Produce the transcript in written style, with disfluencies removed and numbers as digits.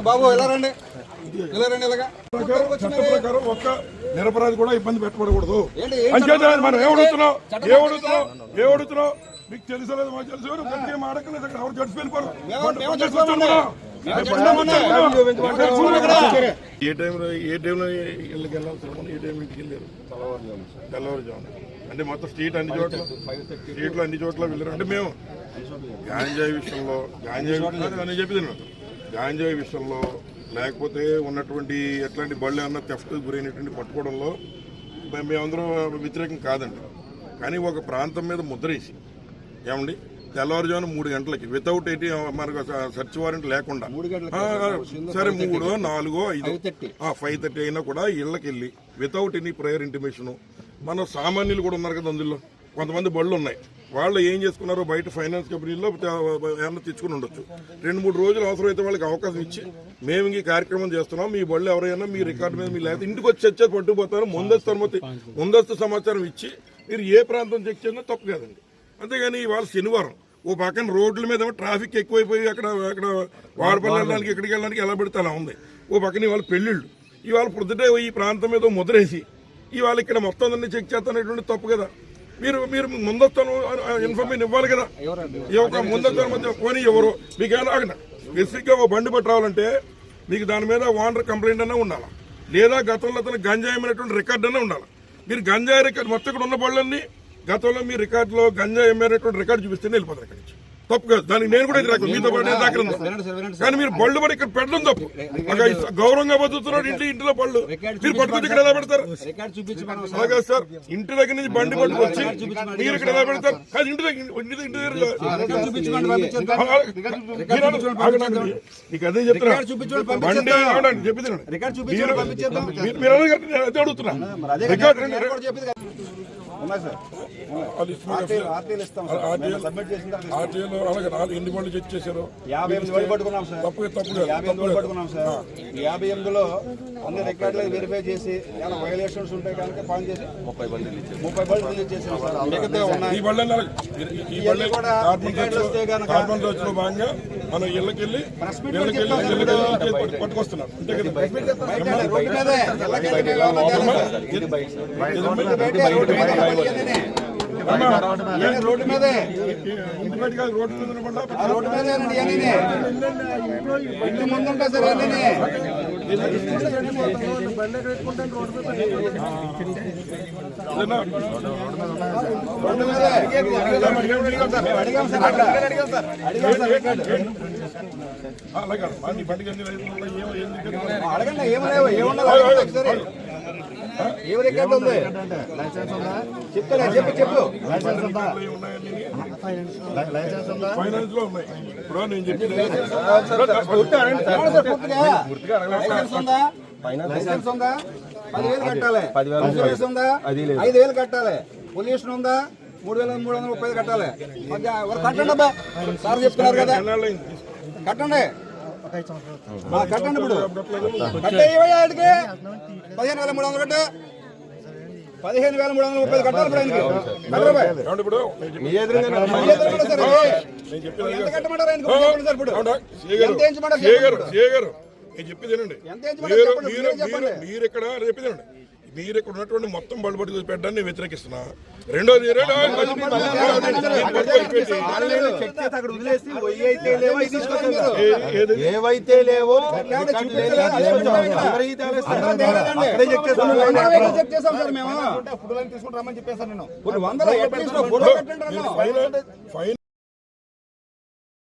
బాబు ఎలా రండి ఇలాగా చట్ట ప్రకారం ఒక్క నిరపరాధి కూడా ఇబ్బంది పెట్టబడకూడదు. అంచేత మనం ఏమడుగుతున్నాం మీకు తెలుసలేదు మాకు తెలుసు గట్టిగా మాడకలేదు. అక్కడ ఎవరు జడ్జి వెళ్ళిపోరు. ఏ టైంలో ఇళ్ళకి వెళ్ళాల్సిన ఏ టైం ఇంటికి వెళ్ళారు? తెల్లవారుజామున. అంటే మొత్తం స్ట్రీట్లో అన్ని చోట్ల వెళ్ళారు. అంటే మేము గాంజాయి విషయంలో గాంజాయి విషయంలో లేకపోతే ఉన్నటువంటి ఎట్లాంటి బళ్ళు ఏమన్నా థెఫ్ట్ గురైనటువంటి పట్టుకోవడంలో మేమందరం వ్యతిరేకం కాదండి. కానీ ఒక ప్రాంతం మీద ముద్రేసి ఏమండి తెల్లవారుజామున 3 గంటలకి వితౌట్ మనకు సర్చ్ వారెంట్ లేకుండా సరే 3, 4, 5:30 అయినా కూడా ఇళ్ళకి వెళ్ళి వితౌట్ ఎనీ ప్రయర్ ఇంటిమేషను మన సామాన్యులు కూడా ఉన్నారు కదా, అందులో కొంతమంది బళ్ళు ఉన్నాయి. వాళ్ళు ఏం చేసుకున్నారో బయట ఫైనాన్స్ కంపెనీల్లో ఏమన్నా తెచ్చుకుని ఉండొచ్చు. 2-3 రోజులు అవసరమైతే వాళ్ళకి అవకాశం ఇచ్చి మేము ఈ కార్యక్రమం చేస్తున్నాం, మీ బళ్ళు ఎవరైనా మీ రికార్డు మీద మీ లేకపోతే ఇంటికి వచ్చి చర్చ పట్టుకుపోతారు. ముందస్తు సమాచారం ఇచ్చి మీరు ఏ ప్రాంతం చెక్ చేసినా తప్పు కాదండి. అంతేగాని ఇవాళ శనివారం ఓ పక్కన రోడ్ల మీద ట్రాఫిక్ ఎక్కువైపోయి అక్కడ వాడపల్లి వెళ్ళడానికి ఎక్కడికి వెళ్ళడానికి ఎలా పెడితే అలా ఉంది. ఓ పక్కన ఇవాళ పెళ్లిళ్ళు, ఇవాళ పొద్దుటే ఈ ప్రాంతం మీద ముద్రేసి ఇవాళ ఇక్కడ మొత్తం అన్ని చెక్ చేస్తానటువంటి తప్పు కదా. మీరు ముందస్తు ఇన్ఫర్మేషన్ ఇవ్వాలి కదా. ముందస్తు మధ్య పోనీ ఎవరు మీకు ఏమైనా స్పెసిఫిక్గా ఒక బండి పట్టి రావాలంటే మీకు దాని మీద ఓనర్ కంప్లైంట్ అనే ఉండాలి, లేదా గతంలో అతను గంజాయి అమ్మినటువంటి రికార్డు అనే ఉండాలి. మీరు గంజాయి రికార్డు మొత్తం ఇక్కడ ఉన్న బళ్ళన్నీ గతంలో మీ రికార్డులో గంజాయి అమ్మినటువంటి రికార్డు చూపిస్తేనే వెళ్ళిపోతారు ఇక్కడి నుంచి. తప్పు కాదు, దానికి నేను కూడా మీతో పాటు దగ్గర ఉంది. కానీ మీరు బళ్ళు పడి ఇక్కడ పెట్టడం తప్పు. గౌరవంగా బతుకుతున్నాడు ఇంటిలో బళ్ళు మీరు పట్టుకొచ్చి ఇక్కడ ఎలా పెడతారు? అలాగే సార్, ఇంటి దగ్గర నుంచి బండి పట్టుకొచ్చి మీరు ఇక్కడ ఎలా పెడతారు? అది ఇంటి దగ్గర నీకు అదే చెప్తున్నా. బండి చెప్పి మీరు అదే అడుగుతున్నా. ఎన్ని బళ్ళు చెక్ చేశారు? 58 పట్టుకున్నాం సార్. 58 పట్టుకున్నాం సార్. 58లో అన్ని రికార్డులు వెరిఫై చేసి ఏమైనా వైలేషన్స్ ఉంటాయి కనుక పాన్ చేసి 30 బళ్ళు రిలీజ్ చేసాం సార్. మిగతా ఉన్నాయి. ఈ బళ్ళు భాగంగా మనం ఇళ్ళకెళ్ళి పట్టుకొస్తున్నాం. అంతే కదా. రోడ్డు మీదే ఇంటి ముందు ఉంటా సార్. అడగండి ఏమలేవు ఏమున్నది ఏం రికార్డు ఉంది చెప్తా చెప్పు. ఫైనాన్స్ లో ఉన్నాయి. ఇప్పుడు నేను చెప్పింది లైసెన్స్ ఉందా? 10,000 కట్టాలి. ఇన్సూరెన్స్ ఉందా? 5,000 కట్టాలి. పొల్యూషన్ ఉందా? 3,335 కట్టాలి. కట్టండి అబ్బా, సార్ చెప్తున్నారు కదా, కట్టండి. కట్టండి ఇప్పుడు కట్టే 15,300 కట్ట 15,330 కట్టాలి. ఇప్పుడు ఎంత కట్టమంటారు? నేను చెప్పేది మీరు ఇక్కడ చెప్పేదండి. మీరు ఇక్కడ ఉన్నటువంటి మొత్తం బళ్ళు పట్టుకు పెట్టడాన్ని నేను వ్యతిరేకిస్తున్నా. రెండోది ఏవైతే లేవో తీసుకుంటామని చెప్పేసాను నేను.